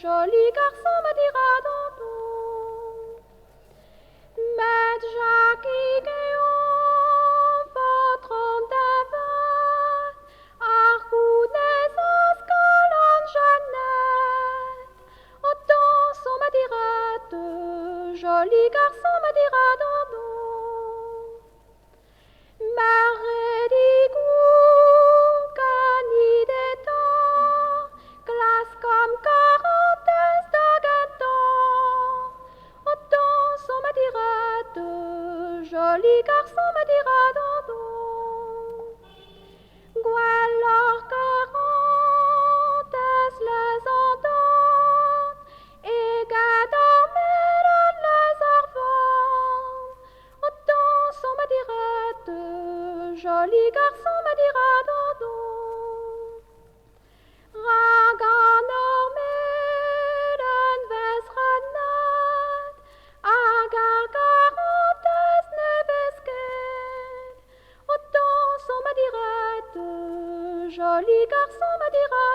joli garçon me dira Danton. Met Jackie Guillaume, votre homme d'avant, Arcounez Oscalon Jeannette, autant son me dira joli garçon me dira Danton. Joli garçon me dira Danton. Goualor 40 les ententes, et gadormer les arvents. Autant son me dira joli garçon me dira Danton. Ragan ormeden ves renat, agar 40 joli garçon me dira